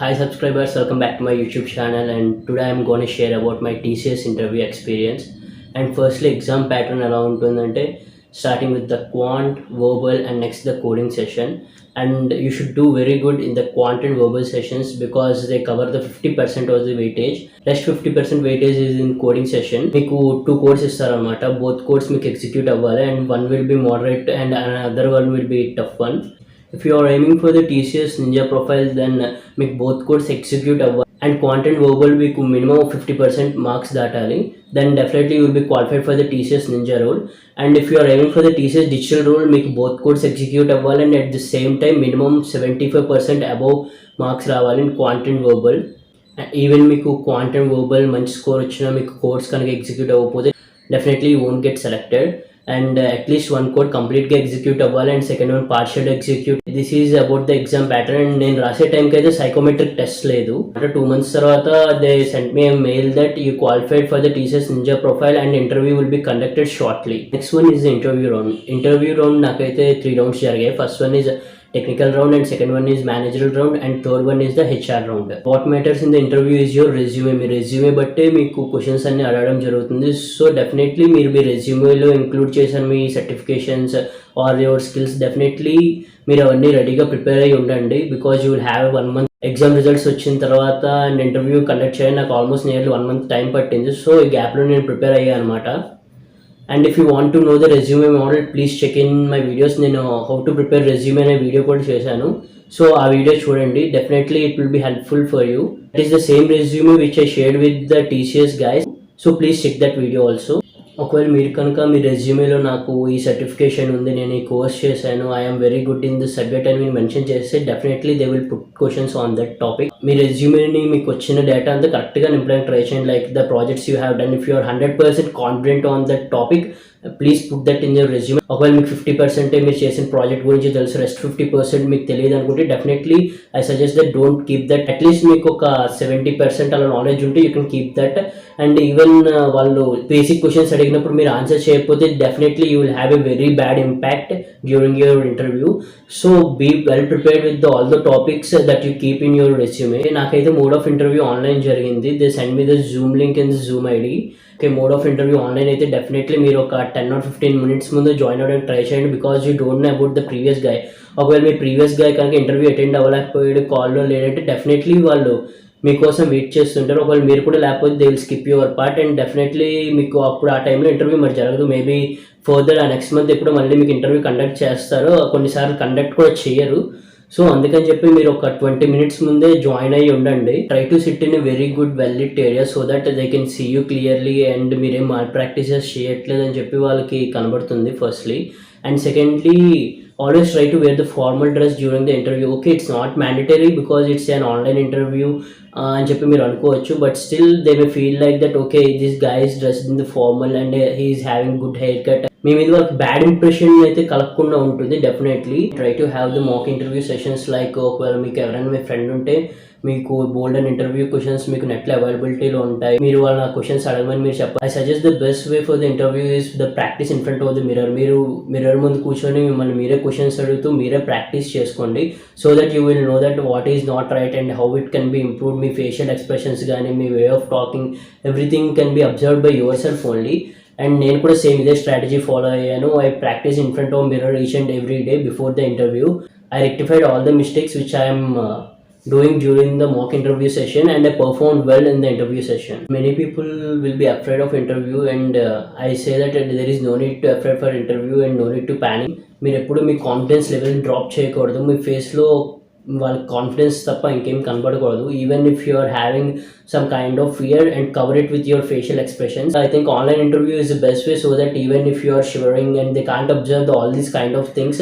Hi subscribers, welcome back to my YouTube channel, and today I'm going to share about my TCS interview experience. And firstly, exam pattern ఎలా ఉంటుందంటే starting with the quant, verbal and next the coding session. And you should do very good in the quant and verbal sessions because they cover the 50% of the weightage. Rest 50% weightage is in coding session. మీకు two codes ఇస్తారనమాట. Both codes మీకు execute అవ్వాలి and one will be moderate and another one will be tough one. If you are aiming for the TCS Ninja profile, then make both codes execute and quant and verbal మీకు minimum 50% marks దాటాలి. Then definitely you will be qualified for the TCS Ninja role. And if you are aiming for the TCS digital role, make both codes execute అవ్వాలి and at the same time minimum 75% above marks రావాలి in quant and verbal. Even మీకు quant and verbal మంచి score వచ్చినా మీకు course కనుక execute అవ్వకపోతే definitely you won't get selected. And at least one code కంప్లీట్గా execute అవ్వాలి and second one partial execute. This is about the exam pattern. And నేను రాసే టైంకి అయితే సైకోమెట్రిక్ టెస్ట్ లేదు. అంటే 2 months తర్వాత they sent me mail that you qualified for the TCS ninja profile and interview will be conducted shortly. Next one is the interview round నాకైతే 3 rounds జరిగాయి. First one is technical round and second one is managerial round and third one is the HR round. What matters in the interview is your resume. Me resume బట్టే మీకు questions అన్ని అడగడం జరుగుతుంది. So definitely మీరు మీ రెజ్యూమేలో include చేసిన మీ certifications or your skills definitely మీరు అవన్నీ రెడీగా ప్రిపేర్ అయ్యి ఉండండి. Because you will have 1 month exam results వచ్చిన తర్వాత అండ్ ఇంటర్వ్యూ కండక్ట్ చేయడం నాకు ఆల్మోస్ట్ నియర్లీ 1 month టైం పట్టింది. సో ఈ గ్యాప్లో నేను ప్రిపేర్ అయ్యాను అనమాట. And if you want to know the resume model, please check in my videos. నేను how to prepare resume అనే వీడియో కూడా చేశాను. సో ఆ వీడియో చూడండి. Definitely it will be helpful for you. It is the same resume which I shared with the TCS guys. So please check that video also. ఒకవేళ మీరు కనుక మీ రెజ్యూమేలో నాకు ఈ సర్టిఫికేషన్ ఉంది, నేను ఈ కోర్స్ చేశాను, I'm very good in this subject అని మీరు మెన్షన్ చేస్తే definitely they will put questions on that topic. మీ రెజ్యూమేని మీకు వచ్చిన డేటా అంతా కరెక్ట్గా ఇంప్లిమెంట్ ట్రై చేయండి. Like the projects you have done. If you are 100% confident on that topic, please put that in your resume. ఒకవేళ మీకు 50% మీరు చేసిన ప్రాజెక్ట్ గురించి తెలుసు, రెస్ట్ 50% మీకు తెలియదు అనుకుంటే definitely I suggest that don't keep that. At least మీకు ఒక 70% అలా నాలెడ్జ్ ఉంటే you can keep that. And even వాళ్ళు బేసిక్ క్వశ్చన్స్ అడిగినప్పుడు మీరు ఆన్సర్ చేయకపోతే definitely you will have a very bad impact during your interview. So be well prepared with all the topics that you keep in your resume. నాకైతే mode of interview online జరిగింది. They send me the Zoom link in the Zoom ID. Okay, mode of interview online అయితే definitely మీరు ఒక 10 or 15 minutes ముందు join అవ్వడానికి try చేయండి. Because you don't know about the previous guy. ఒకవేళ మీ previous guy కనుక interview attend అవ్వలేకపోయాడు, కాల్లో లేదంటే డెఫినెట్లీ వాళ్ళు మీకోసం వెయిట్ చేస్తుంటారు. ఒకవేళ మీరు కూడా లేకపోతే they will skip your part and definitely మీకు అప్పుడు ఆ టైంలో ఇంటర్వ్యూ మరి జరగదు. మేబీ ఫర్దర్ ఆ నెక్స్ట్ మంత్ ఎప్పుడు మళ్ళీ మీకు ఇంటర్వ్యూ కండక్ట్ చేస్తారో, కొన్నిసార్లు కండక్ట్ కూడా చేయరు. సో అందుకని చెప్పి మీరు ఒక 20 minutes ముందే జాయిన్ అయ్యి ఉండండి. Try to sit in a very good well lit area so that they can see you clearly and మీరేం మాల్ ప్రాక్టీసెస్ చేయట్లేదు అని చెప్పి వాళ్ళకి కనబడుతుంది firstly. And secondly, always try to wear the formal dress during the interview. Okay, it's not mandatory because it's an online interview అని చెప్పి మీరు అనుకోవచ్చు. But still they may feel like that okay this guy is dressed in the formal and he is having good haircut. మీ మీద వాళ్ళకి bad impression అయితే కలగకుండా ఉంటుంది. Definitely try to have the mock interview sessions. Like ఒకవేళ మీకు ఎవరైనా మీ friend ఉంటే మీకు బోల్డ్ అండ్ ఇంటర్వ్యూ క్వశ్చన్స్ మీకు నెట్లో అవైలబిలిటీలో ఉంటాయి. మీరు వాళ్ళ క్వశ్చన్స్ అడగమని మీరు చెప్పాలి. I suggest the best way for the interview is the practice in front of the mirror. మీరు మిర్రర్ ముందు కూర్చొని మిమ్మల్ని మీరే క్వశ్చన్స్ అడుగుతూ మీరే ప్రాక్టీస్ చేసుకోండి. So that you will know that what is not right and how it can be improved. మీ facial expressions కానీ మీ way of talking everything can be observed by your self only. And నేను కూడా same ఇదే strategy follow అయ్యాను. I practice in front of mirror each and every day before the interview. I rectified all the mistakes which I'm doing during the mock interview session and I performed well in the interview session. Many people will be afraid of interview and I say that there is no need to afraid for interview and no need to panic. మీరు ఎప్పుడు మీ confidence level drop చేయకూడదు. మీ ఫేస్లో వాళ్ళ confidence తప్ప ఇంకేం కనబడకూడదు. Even if you are having some kind of fear and cover it with your facial expressions. I think online interview is the best way so that even if you are shivering and they can't observe all these kind of things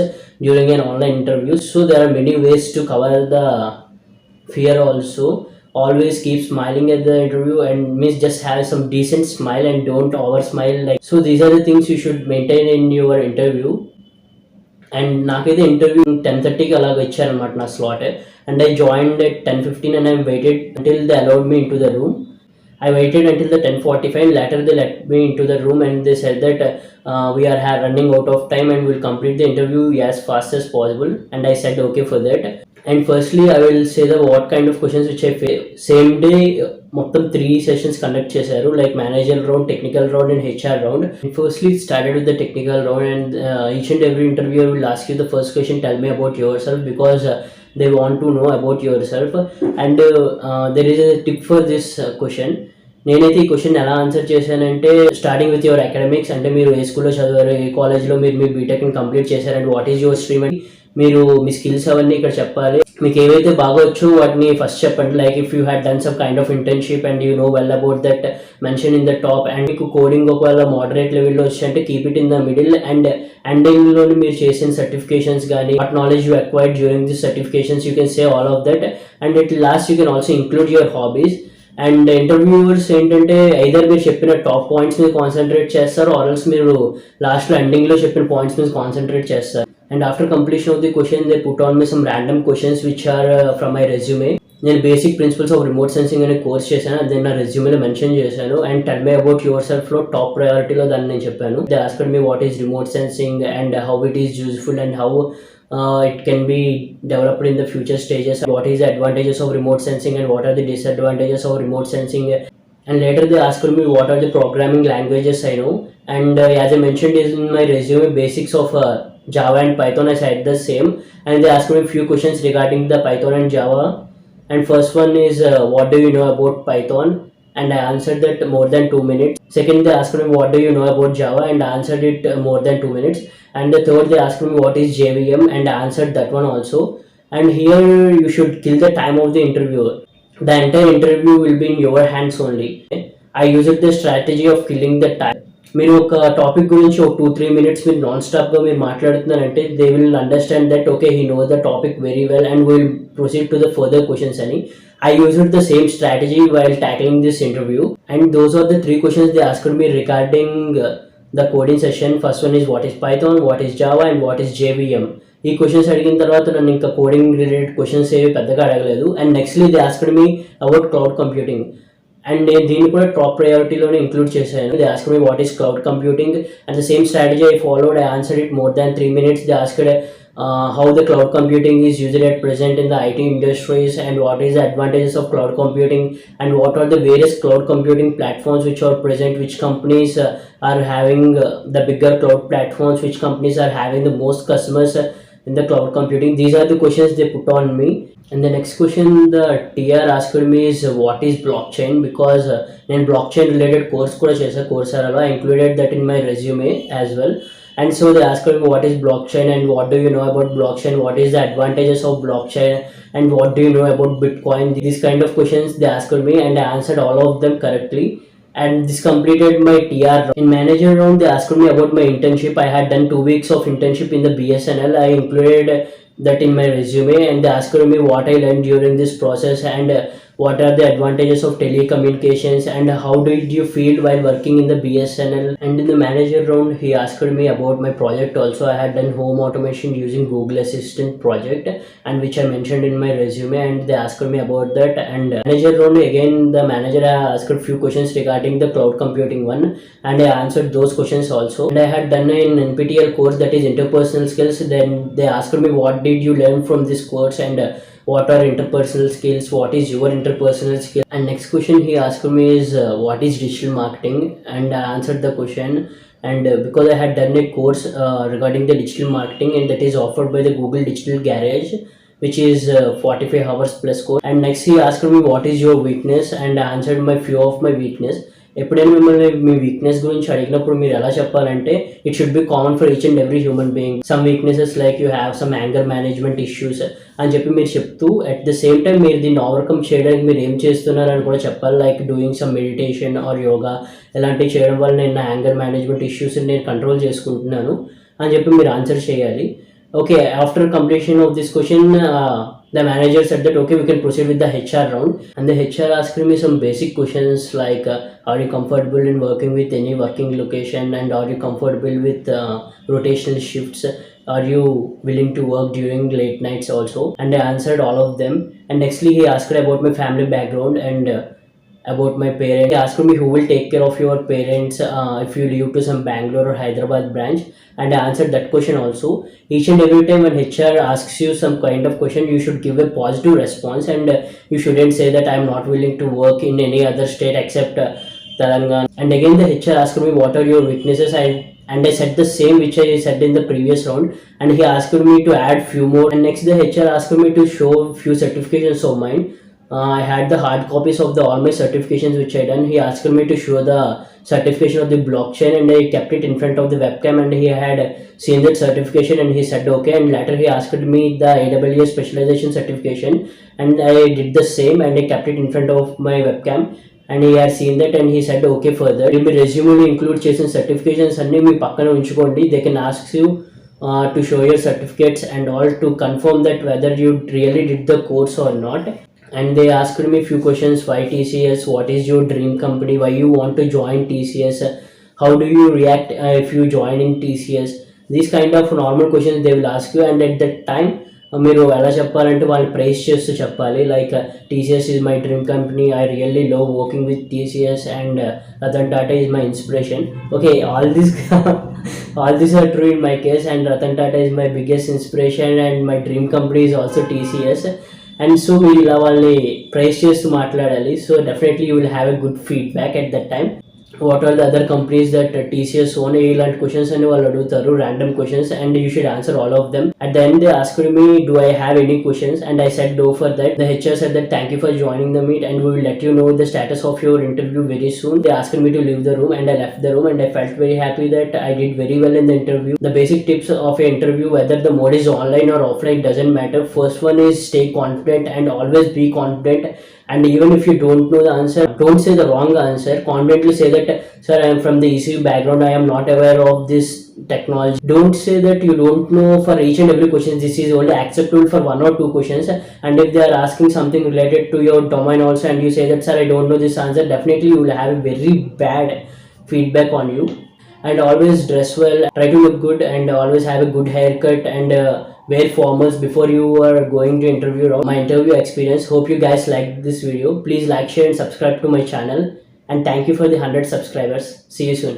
during an online interview. So there are many ways to cover the fear also. Always keep smiling at the interview and means just have some decent smile and don't over smile. Like, so these are the things you should maintain in your interview. And నాకైతే interview 10:30కి అలాగ ఇచ్చారనమాట నా slot. And I joined at 10:15 and I waited until they allowed me into the room. I waited until the 10:45. Later they let me into the room and they said that we are running out of time and we'll complete the interview as fast as possible. And I said okay for that. And firstly, I will say the what kind of questions which I same day మొత్తం 3 sessions conduct చేశారు, like manager round, technical round and HR round. Firstly it started with the technical round and each and every interviewer will ask you the first question, tell me about yourself, because they want to know about yourself. And there is a tip for this question. నేనైతే ఈ question ఎలా answer చేశానంటే, starting with your academics, అంటే మీరు ఏ స్కూల్లో చదివారు, ఏ కాలేజ్లో మీరు మీ బీటెక్ని కంప్లీట్ చేశారు, and what is your stream అని మీరు మీ స్కిల్స్ అవన్నీ ఇక్కడ చెప్పాలి. మీకు ఏవైతే బాగా వచ్చో వాటిని ఫస్ట్ చెప్పండి. Like if you had done some kind of internship and you know well about that, mention in the top. And మీకు కోడింగ్ ఒకవేళ మోడరేట్ లెవెల్లో వచ్చి keep it in the middle. And ఎండింగ్లోని మీరు చేసిన సర్టిఫికేషన్స్ కానీ what knowledge you acquired during this certifications, you can say all of that. And it last you can also include your hobbies. And interviewers ఏంటంటే either మీరు చెప్పిన top points మీద concentrate చేస్తారు, ఆర్ఎల్స్ మీరు లాస్ట్లో ఎండింగ్లో చెప్పిన పాయింట్స్ మీద కాన్సన్ట్రేట్ చేస్తారు. And after completion of the question, they put on me some random questions which are from my resume. నేను basic principles of remote sensing అనే కోర్స్ చేశాను, అది నా రెజ్యూమేలో మెన్షన్ చేశాను. And tell me about your సెల్ఫ్లో top ప్రయారిటీలో దాన్ని నేను చెప్పాను. They asked me what is remote sensing and how it is useful and how it can be developed in the future stages. What is the advantages of remote sensing and what are the disadvantages of remote sensing? And later they asked me what are the programming languages I know. And as I mentioned is in my resume, basics of Java and Python, I said the same. And they asked me a few questions regarding the Python and Java. And first one is what do you know about Python? And I answered that more than 2 minutes. Second, they asked me what do you know about Java, and I answered it more than 2 minutes. And the third, they asked me what is JVM, and I answered that one also. And here you should kill the time of the interviewer. The entire interview will be in your hands only. I used the strategy of killing the time. మీరు ఒక topic గురించి ఒక 2-3 minutes మీరు non స్టాప్గా మీరు మాట్లాడుతున్నారంటే they will understand that okay he know the topic very well and will proceed to the further questions అని. I used the same strategy while tackling this interview, and those are the 3 questions they asked me regarding the coding session. First one is what is Python, what is Java, and what is JVM. ఈ questions అడిగిన తర్వాత నన్ను ఇంకా coding related questions ఏవి పెద్దగా అడగలేదు. And nextly they asked me about cloud computing, and నేను దీన్ని కూడా టాప్ ప్రయారిటీలోనే ఇంక్లూడ్ చేశాను. They asked me what is cloud computing, and the same strategy I followed. I answered it more than 3 minutes. They asked how the cloud computing is used at present in the IT industries, and what is the advantages of cloud computing, and what are the various cloud computing platforms which are present, which companies are having the bigger cloud platforms, which companies are having the most customers in the cloud computing. These are the questions they put on me. And the next question the TR asked me is what is blockchain, because నేను blockchain related course కూడా చేశాను Coursera. I included that in my resume as well. And so they asked me what is blockchain and what do you know about blockchain, what is the advantages of blockchain, and what do you know about Bitcoin. These kind of questions they asked me, and I answered all of them correctly. And this completed my TR. In manager round, they asked me about my internship. I had done 2 weeks of internship in the BSNL. I included that in my resume, and they asked me what I learned during this process, and what are the advantages of telecommunications, and how did you feel while working in the BSNL. And in the manager round, he asked me about my project also. I had done home automation using Google Assistant project, and which I mentioned in my resume, and they asked me about that. And manager round, again the manager asked a few questions regarding the cloud computing one, and I answered those questions also. And I had done an NPTEL course, that is interpersonal skills. Then they asked me what did you learn from this course, and what are interpersonal skills, what is your interpersonal skill. And next question he asked me is what is digital marketing, and I answered the question. And because I had done a course regarding the digital marketing, and that is offered by the Google Digital Garage, which is 45 hours plus course. And next he asked me what is your weakness, and I answered my few of my weakness. ఎప్పుడైనా మిమ్మల్ని మీ weakness గురించి అడిగినప్పుడు మీరు ఎలా చెప్పాలంటే it should be common for each and every human being. Some weaknesses like you have some anger management issues అని చెప్పి మీరు చెప్తూ అట్ ద సేమ్ టైం మీరు దీన్ని ఓవర్కమ్ చేయడానికి మీరు ఏం చేస్తున్నారు అని కూడా చెప్పాలి. Like doing some meditation are yoga, ఇలాంటివి చేయడం వల్ల నేను నా యాంగర్ మేనేజ్మెంట్ ఇష్యూస్ నేను కంట్రోల్ చేసుకుంటున్నాను అని చెప్పి మీరు ఆన్సర్ చేయాలి. Okay, after completion of this question, the manager said that okay, we can proceed with the HR round. And the HR asked me some basic questions like are you comfortable in working with any working location, and are you comfortable with rotational shifts, are you willing to work during late nights also. And I answered all of them. And nextly he asked about my family background, and about my parents. He asked me who will take care of your parents if you leave to some Bangalore or Hyderabad branch, and I answered that question also. Each and every time when HR asks you some kind of question, you should give a positive response, and you shouldn't say that I'm not willing to work in any other state except Telangana. And again the HR asked me what are your weaknesses, and I said the same which I said in the previous round, and he asked me to add few more. And next the HR asked me to show few certifications of mine. I had the hard copies of the all my certifications which I done. He asked me to show the certification of the blockchain, and I kept it in front of the webcam, and he had seen that certification and he said okay. And later he asked me the AWS specialization certification, and I did the same and I kept it in front of my webcam, and he had seen that and he said okay. Further మీ రెజ్యూమ్లో include చేసిన certifications అన్ని మీ పక్కన ఉంచుకోండి. They can ask you to show your certificates and all to confirm that whether you really did the course or not. And they asked me a few questions: why TCS, what is your dream company, why you want to join TCS, how do you react if you join in TCS. These kind of normal questions they will ask you, and at that time మీరు ఎలా చెప్పాలంటే వాళ్ళు praise చేస్తూ చెప్పాలి. Like TCS is my dream company, I really love working with TCS, and Ratan Tata is my inspiration. Okay, all this all these are true in my case, and Ratan Tata is my biggest inspiration, and my dream company is also TCS. And so we ఇలా వాళ్ళని praise చేస్తూ మాట్లాడాలి. So definitely you will have a good feedback at that time. What are the other companies that TCS own, ఇలాంటి questions అని వాళ్ళు అడుగుతారు, random questions, and you should answer all of them. At the end they asked me do I have any questions, and I said no for that. The HR said that thank you for joining the meet, and we will let you know the status of your interview very soon. They asked me to leave the room, and I left the room, and I felt very happy that I did very well in the interview. The basic tips of an interview, whether the mode is online or offline, doesn't matter. First one is stay confident and always be confident. And even if you don't know the answer, don't say the wrong answer. Confidently say that sir, I am from the ECU background, I am not aware of this technology. Don't say that you don't know for each and every question. This is only acceptable for one or two questions, and if they are asking something related to your domain also, and you say that sir, I don't know this answer, definitely you will have a very bad feedback on you. And always dress well, try to look good, and always have a good haircut, and wear formals before you are going to interview round. My interview experience. Hope you guys liked this video. Please like, share and subscribe to my channel, and thank you for the 100 subscribers. See you soon.